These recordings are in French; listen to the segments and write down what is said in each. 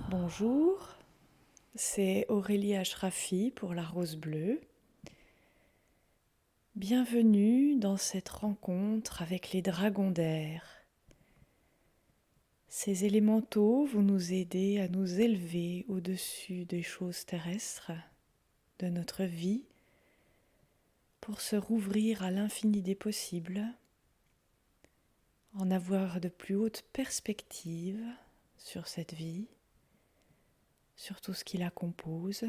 Bonjour, c'est Aurélie Ashrafi pour la Rose Bleue. Bienvenue dans cette rencontre avec les dragons d'air. Ces élémentaux vont nous aider à nous élever au-dessus des choses terrestres, de notre vie, pour se rouvrir à l'infini des possibles, en avoir de plus hautes perspectives sur cette vie, sur tout ce qui la compose.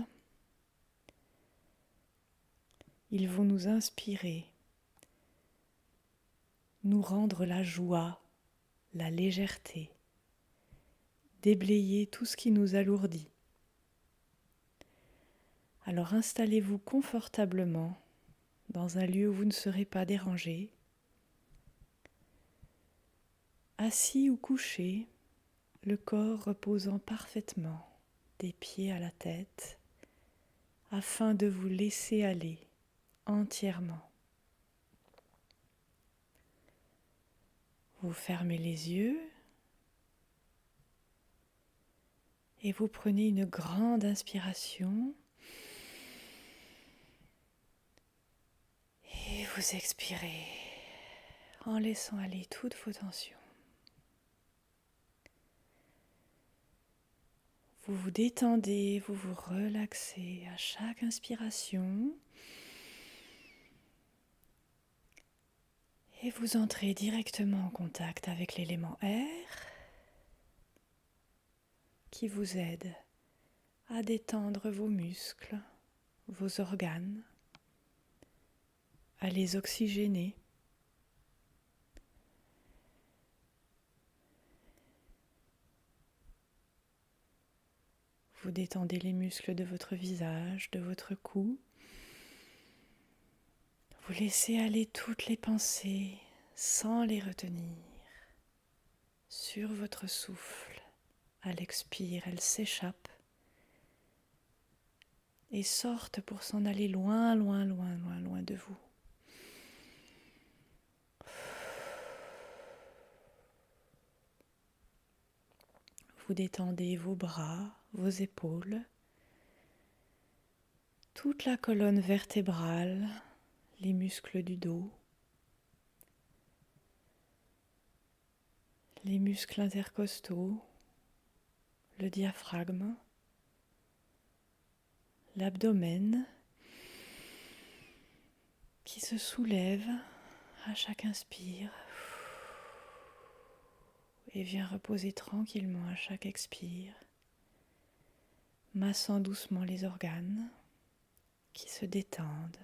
Ils vont nous inspirer, nous rendre la joie, la légèreté, déblayer tout ce qui nous alourdit. Alors installez-vous confortablement dans un lieu où vous ne serez pas dérangé, assis ou couché, le corps reposant parfaitement des pieds à la tête, afin de vous laisser aller entièrement. Vous fermez les yeux et vous prenez une grande inspiration et vous expirez en laissant aller toutes vos tensions. Vous vous détendez, vous vous relaxez à chaque inspiration et vous entrez directement en contact avec l'élément air qui vous aide à détendre vos muscles, vos organes, à les oxygéner. Vous détendez les muscles de votre visage, de votre cou. Vous laissez aller toutes les pensées sans les retenir. Sur votre souffle, à l'expire, elles s'échappent et sortent pour s'en aller loin, loin, loin, loin, loin de vous. Vous détendez vos bras, vos épaules, toute la colonne vertébrale, les muscles du dos, les muscles intercostaux, le diaphragme, l'abdomen qui se soulève à chaque inspire et vient reposer tranquillement à chaque expire, massant doucement les organes qui se détendent.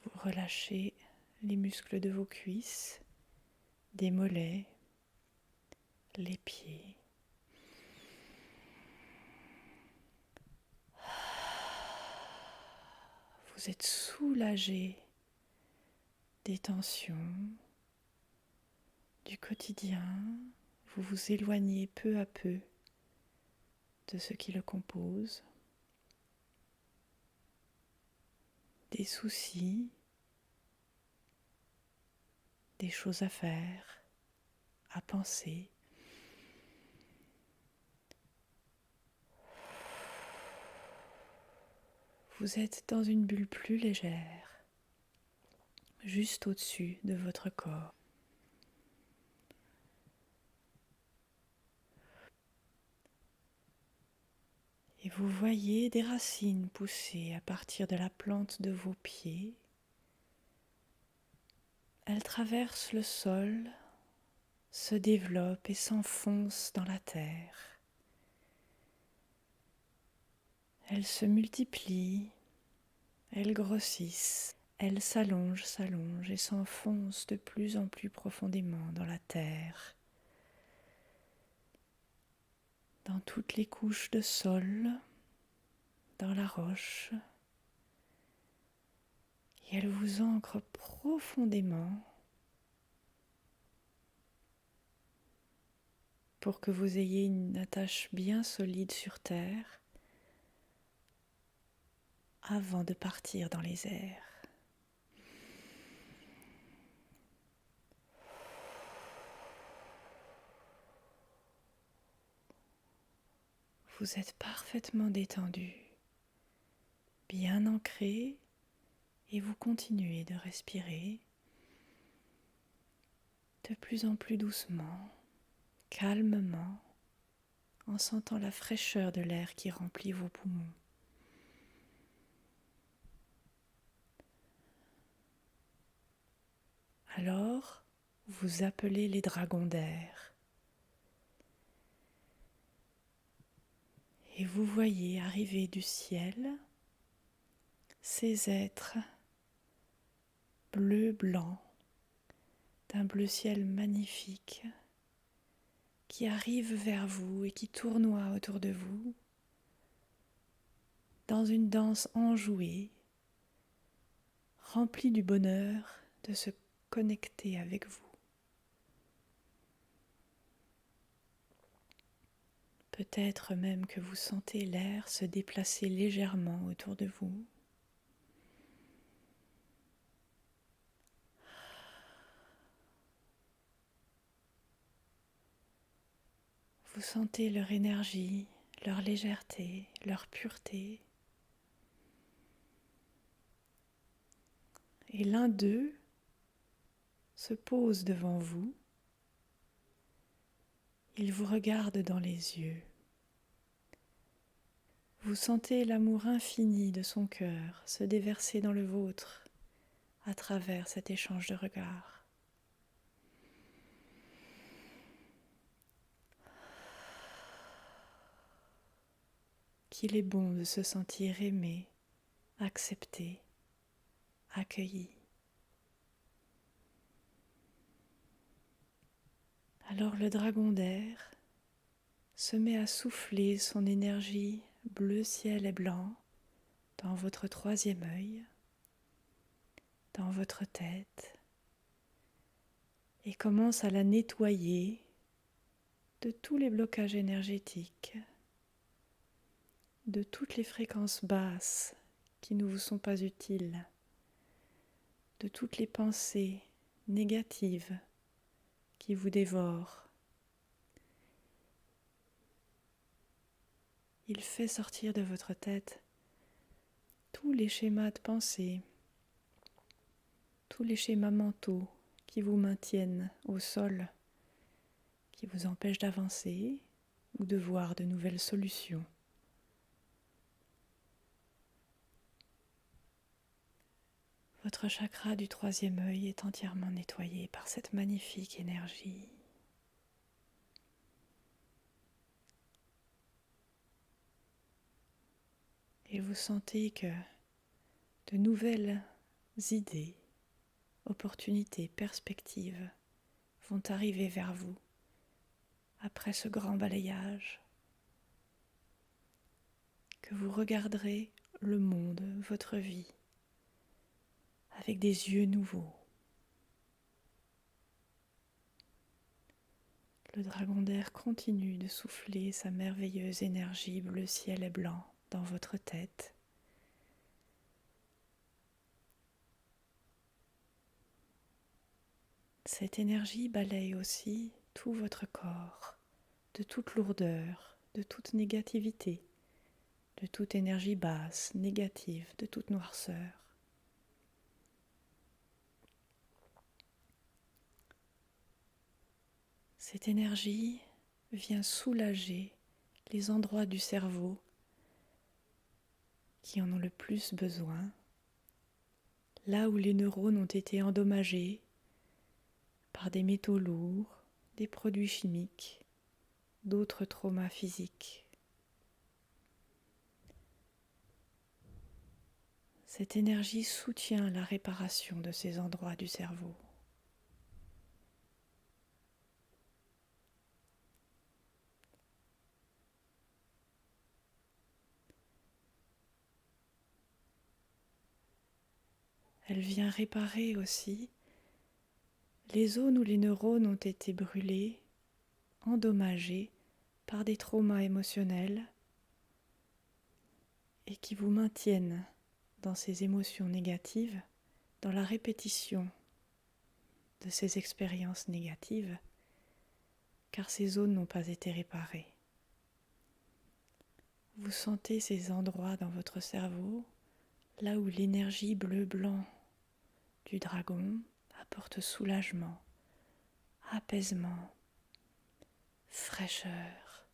Vous relâchez les muscles de vos cuisses, des mollets, les pieds. Vous êtes soulagé des tensions du quotidien. Vous vous éloignez peu à peu de ce qui le compose, des soucis, des choses à faire, à penser. Vous êtes dans une bulle plus légère, juste au-dessus de votre corps. Et vous voyez des racines pousser à partir de la plante de vos pieds. Elles traversent le sol, se développent et s'enfoncent dans la terre. Elles se multiplient, elles grossissent, elles s'allongent et s'enfoncent de plus en plus profondément dans la terre, dans toutes les couches de sol, dans la roche, et elles vous ancrent profondément pour que vous ayez une attache bien solide sur terre avant de partir dans les airs. vous êtes parfaitement détendu, bien ancré, et vous continuez de respirer de plus en plus doucement, calmement, en sentant la fraîcheur de l'air qui remplit vos poumons. Alors, vous appelez les dragons d'air et vous voyez arriver du ciel ces êtres bleu-blanc, d'un bleu ciel magnifique, qui arrivent vers vous et qui tournoient autour de vous dans une danse enjouée, remplie du bonheur de se connecter avec vous. Peut-être même que vous sentez l'air se déplacer légèrement autour de vous. Vous sentez leur énergie, leur légèreté, leur pureté. Et l'un d'eux se pose devant vous. Il vous regarde dans les yeux. Vous sentez l'amour infini de son cœur se déverser dans le vôtre à travers cet échange de regards. Qu'il est bon de se sentir aimé, accepté, accueilli. Alors le dragon d'air se met à souffler son énergie bleu ciel et blanc dans votre troisième œil, dans votre tête, et commence à la nettoyer de tous les blocages énergétiques, de toutes les fréquences basses qui ne vous sont pas utiles, de toutes les pensées négatives qui vous dévorent. Il fait sortir de votre tête tous les schémas de pensée, tous les schémas mentaux qui vous maintiennent au sol, qui vous empêchent d'avancer ou de voir de nouvelles solutions. Votre chakra du troisième œil est entièrement nettoyé par cette magnifique énergie. Et vous sentez que de nouvelles idées, opportunités, perspectives vont arriver vers vous après ce grand balayage, que vous regarderez le monde, votre vie, avec des yeux nouveaux. Le dragon d'air continue de souffler sa merveilleuse énergie bleu ciel et blanc dans votre tête. Cette énergie balaye aussi tout votre corps, de toute lourdeur, de toute négativité, de toute énergie basse, négative, de toute noirceur. Cette énergie vient soulager les endroits du cerveau qui en ont le plus besoin, là où les neurones ont été endommagés par des métaux lourds, des produits chimiques, d'autres traumas physiques. Cette énergie soutient la réparation de ces endroits du cerveau. Elle vient réparer aussi les zones où les neurones ont été brûlés, endommagés par des traumas émotionnels et qui vous maintiennent dans ces émotions négatives, dans la répétition de ces expériences négatives, car ces zones n'ont pas été réparées. Vous sentez ces endroits dans votre cerveau, là où l'énergie bleu-blanc du dragon apporte soulagement, apaisement, fraîcheur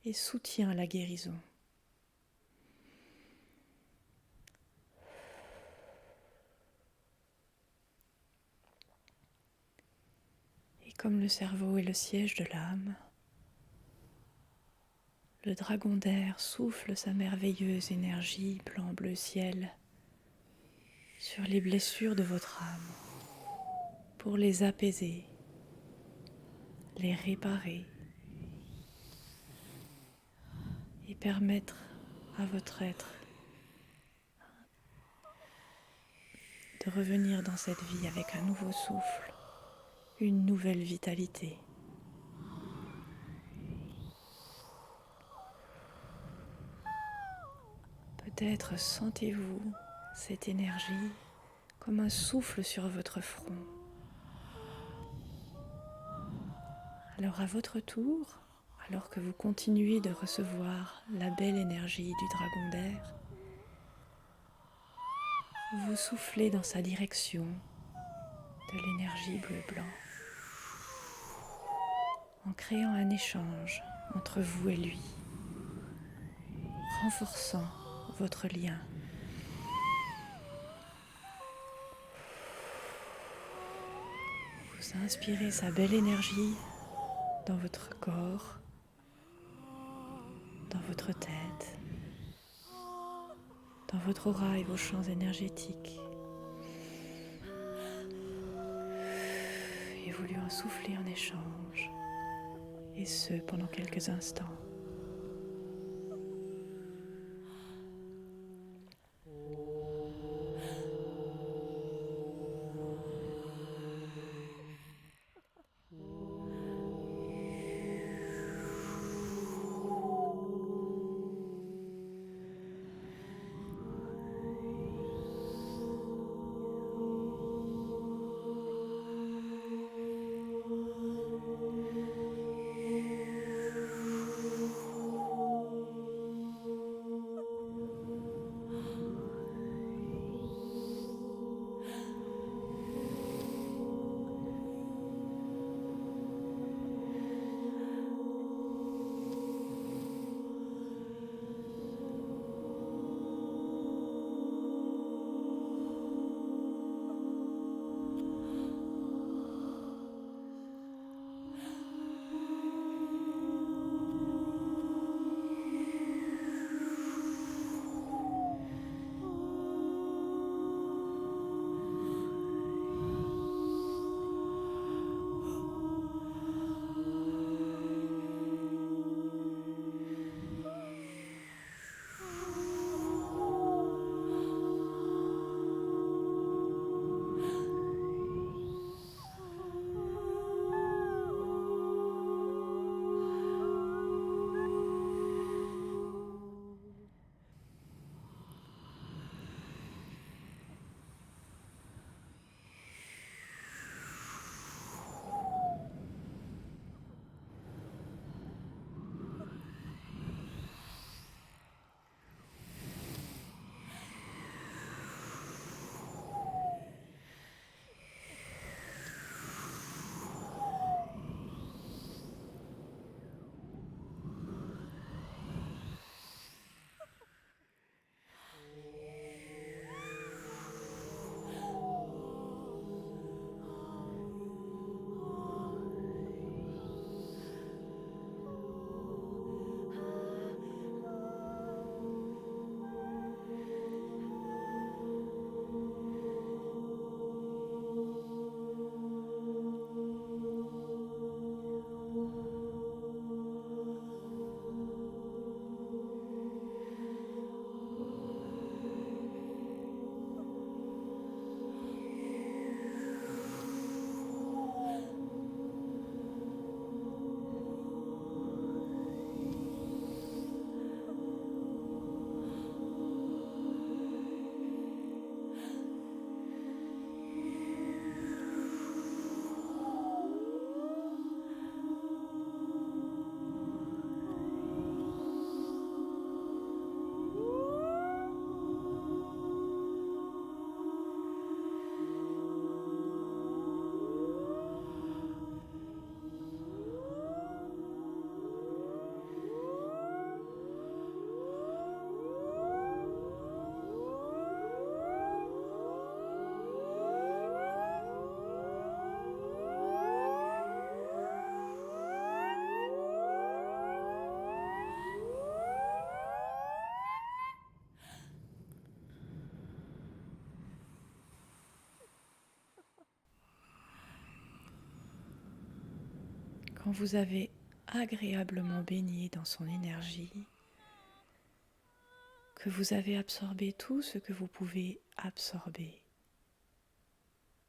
et soutient la guérison. Et comme le cerveau est le siège de l'âme, le dragon d'air souffle sa merveilleuse énergie blanc-bleu ciel sur les blessures de votre âme pour les apaiser, les réparer et permettre à votre être de revenir dans cette vie avec un nouveau souffle, une nouvelle vitalité. Peut-être sentez-vous cette énergie comme un souffle sur votre front. Alors à votre tour, alors que vous continuez de recevoir la belle énergie du dragon d'air, vous soufflez dans sa direction de l'énergie bleu-blanc en créant un échange entre vous et lui, renforçant votre lien. Vous inspirez sa belle énergie dans votre corps, dans votre tête, dans votre aura et vos champs énergétiques. Et vous lui en soufflez en échange, et ce pendant quelques instants. quand vous avez agréablement baigné dans son énergie, que vous avez absorbé tout ce que vous pouvez absorber,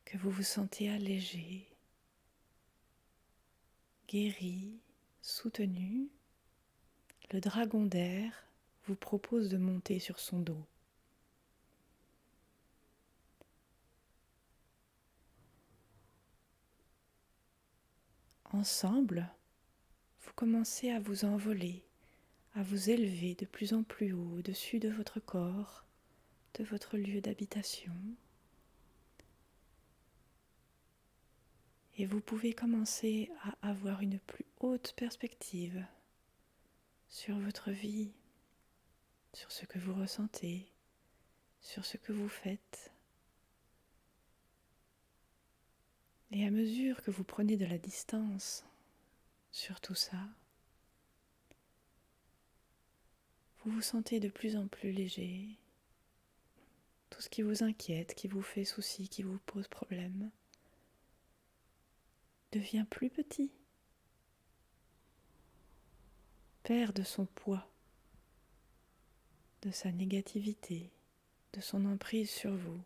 que vous vous sentez allégé, guéri, soutenu, le dragon d'air vous propose de monter sur son dos. Ensemble, vous commencez à vous envoler, à vous élever de plus en plus haut au-dessus de votre corps, de votre lieu d'habitation. Et vous pouvez commencer à avoir une plus haute perspective sur votre vie, sur ce que vous ressentez, sur ce que vous faites. Et à mesure que vous prenez de la distance sur tout ça, vous vous sentez de plus en plus léger. Tout ce qui vous inquiète, qui vous fait souci, qui vous pose problème, devient plus petit, perd de son poids, de sa négativité, de son emprise sur vous.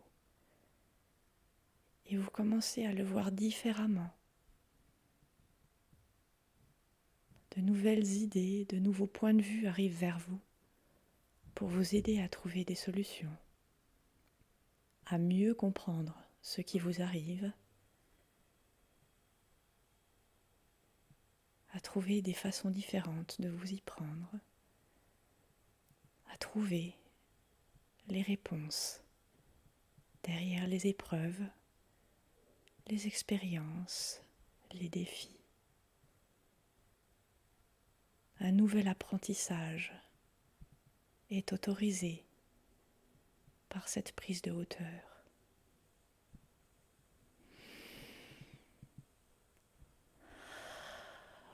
Et vous commencez à le voir différemment. De nouvelles idées, de nouveaux points de vue arrivent vers vous pour vous aider à trouver des solutions, à mieux comprendre ce qui vous arrive, à trouver des façons différentes de vous y prendre, à trouver les réponses derrière les épreuves, les expériences, les défis. Un nouvel apprentissage est autorisé par cette prise de hauteur.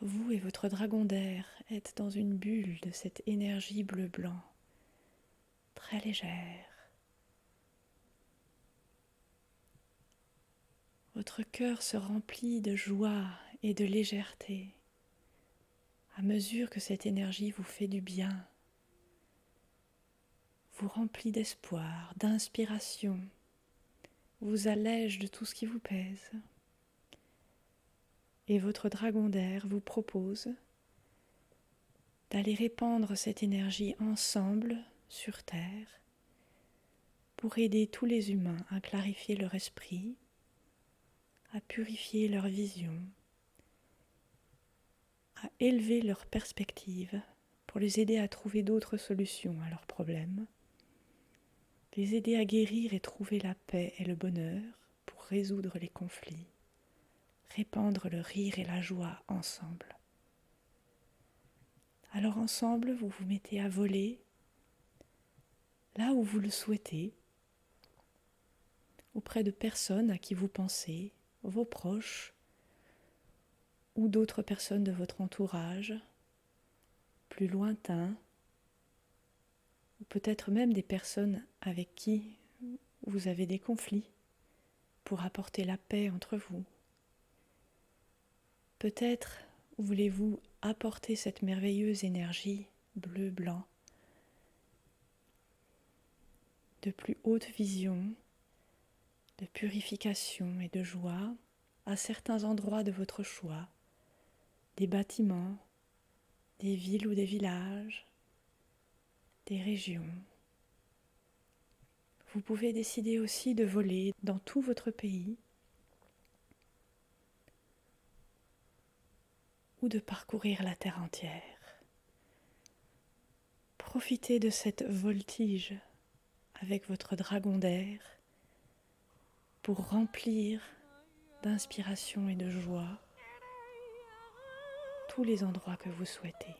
Vous et votre dragon d'air êtes dans une bulle de cette énergie bleu-blanc, très légère. Votre cœur se remplit de joie et de légèreté à mesure que cette énergie vous fait du bien, vous remplit d'espoir, d'inspiration, vous allège de tout ce qui vous pèse. Et votre dragon d'air vous propose d'aller répandre cette énergie ensemble sur Terre pour aider tous les humains à clarifier leur esprit, à purifier leur vision, à élever leur perspective pour les aider à trouver d'autres solutions à leurs problèmes, les aider à guérir et trouver la paix et le bonheur pour résoudre les conflits, répandre le rire et la joie ensemble. Alors ensemble, vous vous mettez à voler là où vous le souhaitez, auprès de personnes à qui vous pensez, vos proches ou d'autres personnes de votre entourage, plus lointains, ou peut-être même des personnes avec qui vous avez des conflits pour apporter la paix entre vous. Peut-être voulez-vous apporter cette merveilleuse énergie bleu-blanc de plus haute vision, de purification et de joie à certains endroits de votre choix, des bâtiments, des villes ou des villages, des régions. Vous pouvez décider aussi de voler dans tout votre pays ou de parcourir la terre entière. Profitez de cette voltige avec votre dragon d'air pour remplir d'inspiration et de joie tous les endroits que vous souhaitez.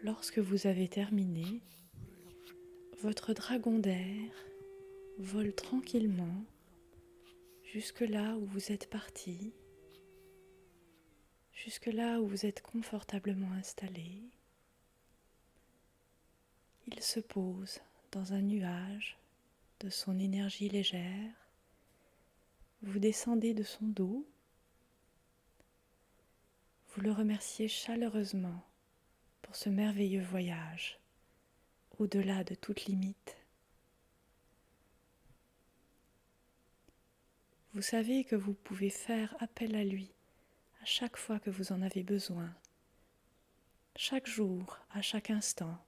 Lorsque vous avez terminé, votre dragon d'air vole tranquillement jusque là où vous êtes parti, jusque là où vous êtes confortablement installé. Il se pose dans un nuage de son énergie légère. Vous descendez de son dos. Vous le remerciez chaleureusement pour ce merveilleux voyage, au-delà de toute limite. Vous savez que vous pouvez faire appel à lui à chaque fois que vous en avez besoin, chaque jour, à chaque instant,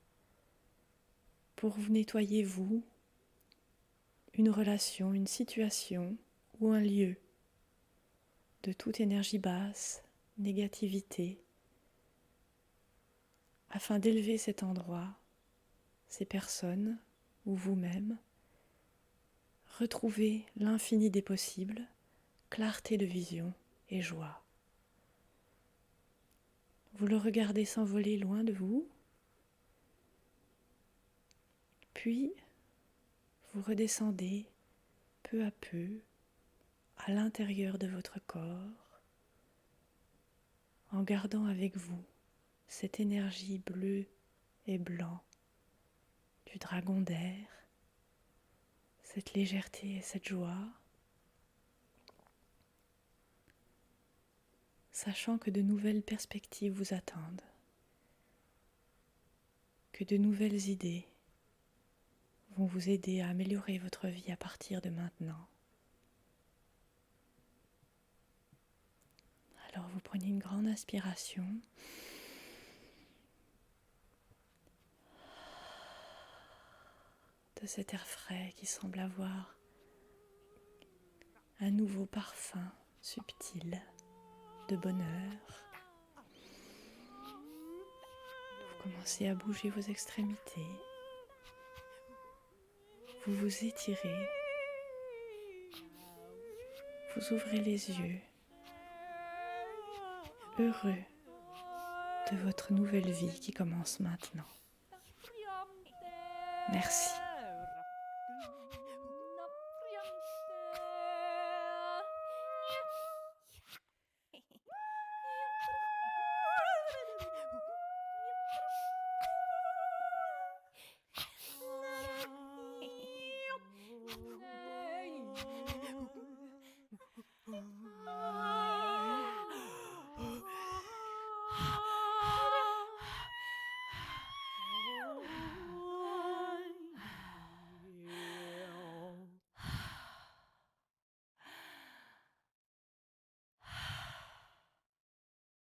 pour vous nettoyer vous, une relation, une situation ou un lieu de toute énergie basse, négativité, afin d'élever cet endroit, ces personnes ou vous-même, retrouver l'infini des possibles, clarté de vision et joie. Vous le regardez s'envoler loin de vous, puis vous redescendez peu à peu à l'intérieur de votre corps, en gardant avec vous cette énergie bleue et blanc du dragon d'air, cette légèreté et cette joie, sachant que de nouvelles perspectives vous attendent, que de nouvelles idées vont vous aider à améliorer votre vie à partir de maintenant. Alors vous prenez une grande inspiration. De cet air frais qui semble avoir un nouveau parfum subtil de bonheur. Vous commencez à bouger vos extrémités. Vous vous étirez. Vous ouvrez les yeux, heureux de votre nouvelle vie qui commence maintenant. Merci.